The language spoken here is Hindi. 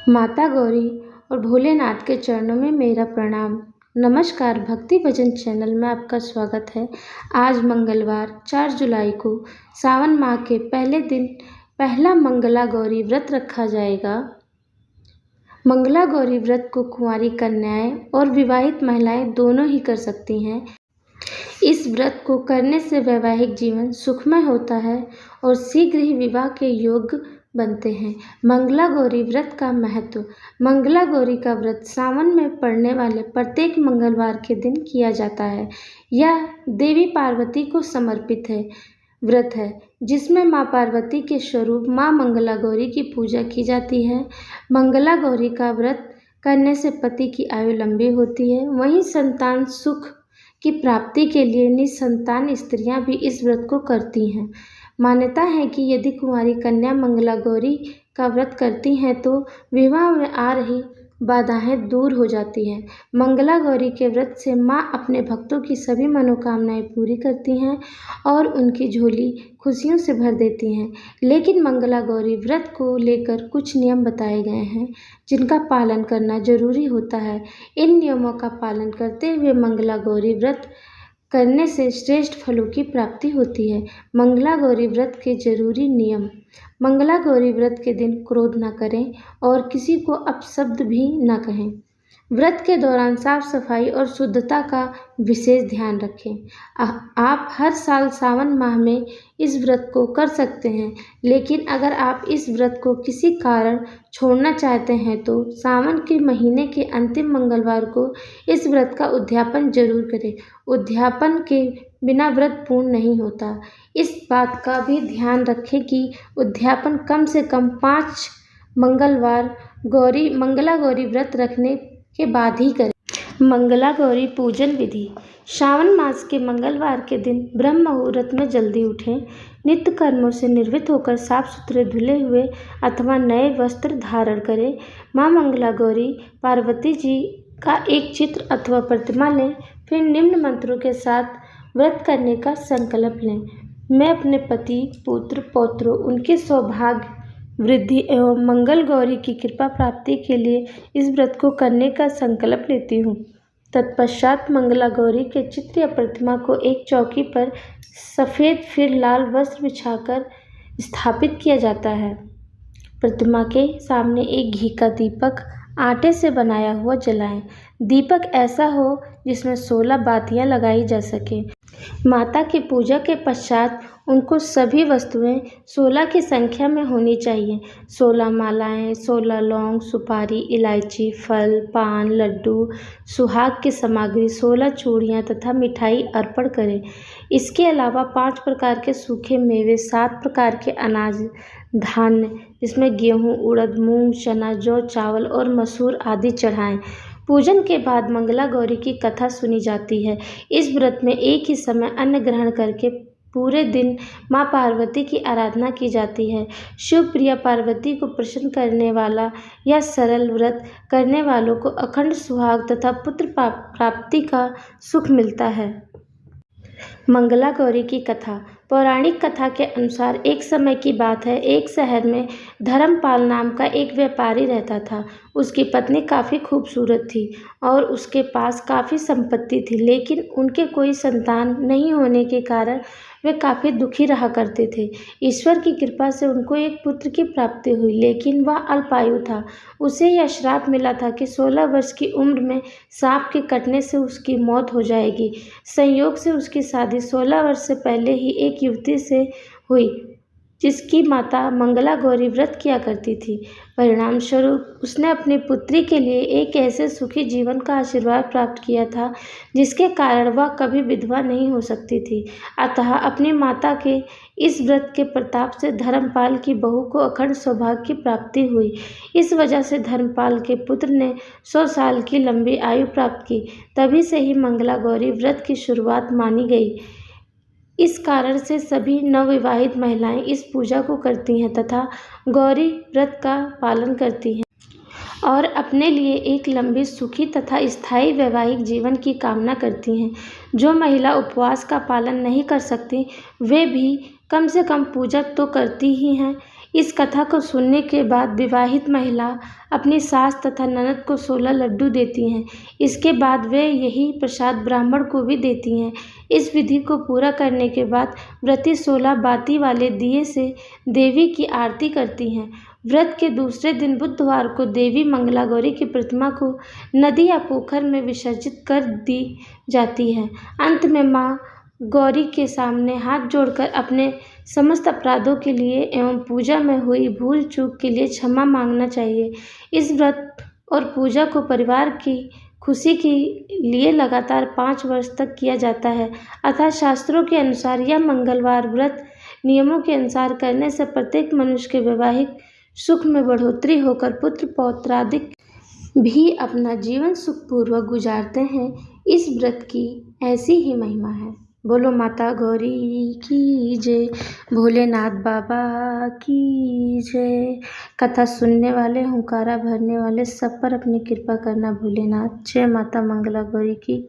माता गौरी और भोलेनाथ के चरणों में मेरा प्रणाम। नमस्कार, भक्ति भजन चैनल में आपका स्वागत है। आज मंगलवार 4 जुलाई को सावन माह के पहले दिन पहला मंगला गौरी व्रत रखा जाएगा। मंगला गौरी व्रत को कुंवारी कन्याएं और विवाहित महिलाएं दोनों ही कर सकती हैं। इस व्रत को करने से वैवाहिक जीवन सुखमय होता है और शीघ्र ही विवाह के योग्य बनते हैं। मंगला गौरी व्रत का महत्व। मंगला गौरी का व्रत सावन में पड़ने वाले प्रत्येक मंगलवार के दिन किया जाता है। यह देवी पार्वती को समर्पित व्रत है, जिसमें मां पार्वती के स्वरूप मां मंगला गौरी की पूजा की जाती है। मंगला गौरी का व्रत करने से पति की आयु लंबी होती है। वहीं संतान सुख की प्राप्ति के लिए निसंतान स्त्रियां भी इस व्रत को करती हैं। मान्यता है कि यदि कुंवारी कन्या मंगला गौरी का व्रत करती हैं तो विवाह में आ रही बाधाएं दूर हो जाती हैं। मंगला गौरी के व्रत से मां अपने भक्तों की सभी मनोकामनाएं पूरी करती हैं और उनकी झोली खुशियों से भर देती हैं। लेकिन मंगला गौरी व्रत को लेकर कुछ नियम बताए गए हैं, जिनका पालन करना जरूरी होता है। इन नियमों का पालन करते हुए मंगला गौरी व्रत करने से श्रेष्ठ फलों की प्राप्ति होती है। मंगला गौरी व्रत के जरूरी नियम। मंगला गौरी व्रत के दिन क्रोध न करें और किसी को अपशब्द भी न कहें। व्रत के दौरान साफ सफाई और शुद्धता का विशेष ध्यान रखें। आप हर साल सावन माह में इस व्रत को कर सकते हैं, लेकिन अगर आप इस व्रत को किसी कारण छोड़ना चाहते हैं तो सावन के महीने के अंतिम मंगलवार को इस व्रत का उद्यापन जरूर करें। उद्यापन के बिना व्रत पूर्ण नहीं होता। इस बात का भी ध्यान रखें कि उद्यापन कम से कम 5 मंगला गौरी व्रत रखने के बाद ही करें। मंगला गौरी पूजन विधि। श्रावण मास के मंगलवार के दिन ब्रह्म मुहूर्त में जल्दी उठें। नित्य कर्मों से निर्वृत्त होकर साफ सुथरे धुले हुए अथवा नए वस्त्र धारण करें। मां मंगला गौरी पार्वती जी का एक चित्र अथवा प्रतिमा लें। फिर निम्न मंत्रों के साथ व्रत करने का संकल्प लें। मैं अपने पति, पुत्र, पौत्रों, उनके सौभाग्य वृद्धि एवं मंगल गौरी की कृपा प्राप्ति के लिए इस व्रत को करने का संकल्प लेती हूँ। तत्पश्चात मंगला गौरी के चित्र या प्रतिमा को एक चौकी पर सफ़ेद फिर लाल वस्त्र बिछाकर स्थापित किया जाता है। प्रतिमा के सामने एक घी का दीपक आटे से बनाया हुआ जलाएं। दीपक ऐसा हो जिसमें 16 बातियां लगाई जा सके। माता की पूजा के पश्चात उनको सभी वस्तुएं 16 की संख्या में होनी चाहिए। 16 मालाएं, 16 लौंग, सुपारी, इलायची, फल, पान, लड्डू, सुहाग की सामग्री, 16 चूड़ियां तथा मिठाई अर्पण करें। इसके अलावा 5 प्रकार के सूखे मेवे, 7 प्रकार के अनाज धान्य जिसमें गेहूँ, उड़द, मूंग, चना, जौ, चावल और मसूर आदि चढ़ाएं। पूजन के बाद मंगला गौरी की कथा सुनी जाती है। इस व्रत में एक ही समय अन्न ग्रहण करके पूरे दिन मां पार्वती की आराधना की जाती है। शिव प्रिया पार्वती को प्रसन्न करने वाला यह सरल व्रत करने वालों को अखंड सुहाग तथा पुत्र प्राप्ति का सुख मिलता है। मंगला गौरी की कथा। पौराणिक कथा के अनुसार एक समय की बात है, एक शहर में धर्मपाल नाम का एक व्यापारी रहता था। उसकी पत्नी काफ़ी खूबसूरत थी और उसके पास काफ़ी संपत्ति थी, लेकिन उनके कोई संतान नहीं होने के कारण वे काफ़ी दुखी रहा करते थे। ईश्वर की कृपा से उनको एक पुत्र की प्राप्ति हुई, लेकिन वह अल्पायु था। उसे यह श्राप मिला था कि 16 वर्ष की उम्र में सांप के कटने से उसकी मौत हो जाएगी। संयोग से उसकी शादी 16 वर्ष से पहले ही एक युवती से हुई, जिसकी माता मंगला गौरी व्रत किया करती थी। परिणाम स्वरूप उसने अपनी पुत्री के लिए एक ऐसे सुखी जीवन का आशीर्वाद प्राप्त किया था, जिसके कारण वह कभी विधवा नहीं हो सकती थी। अतः अपनी माता के इस व्रत के प्रताप से धर्मपाल की बहू को अखंड सौभाग्य की प्राप्ति हुई। इस वजह से धर्मपाल के पुत्र ने 100 साल की लंबी आयु प्राप्त की। तभी से ही मंगला गौरी व्रत की शुरुआत मानी गई। इस कारण से सभी नवविवाहित महिलाएं इस पूजा को करती हैं तथा गौरी व्रत का पालन करती हैं और अपने लिए एक लंबी, सुखी तथा स्थायी वैवाहिक जीवन की कामना करती हैं। जो महिला उपवास का पालन नहीं कर सकती, वे भी कम से कम पूजा तो करती ही हैं। इस कथा को सुनने के बाद विवाहित महिला अपनी सास तथा ननद को 16 लड्डू देती हैं। इसके बाद वे यही प्रसाद ब्राह्मण को भी देती हैं। इस विधि को पूरा करने के बाद व्रती 16 बाती वाले दिए से देवी की आरती करती हैं। व्रत के दूसरे दिन बुधवार को देवी मंगला गौरी की प्रतिमा को नदी या पोखर में विसर्जित कर दी जाती है। अंत में माँ गौरी के सामने हाथ जोड़कर अपने समस्त अपराधों के लिए एवं पूजा में हुई भूल चूक के लिए क्षमा मांगना चाहिए। इस व्रत और पूजा को परिवार की खुशी के लिए लगातार 5 वर्ष तक किया जाता है। अतः शास्त्रों के अनुसार यह मंगलवार व्रत नियमों के अनुसार करने से प्रत्येक मनुष्य के वैवाहिक सुख में बढ़ोतरी होकर पुत्र पौत्रादिक भी अपना जीवन सुखपूर्वक गुजारते हैं। इस व्रत की ऐसी ही महिमा है। बोलो माता गौरी की जय, भोलेनाथ बाबा की जय। कथा सुनने वाले, हुंकारा भरने वाले सब पर अपनी कृपा करना भोलेनाथ। जय माता मंगला गौरी की।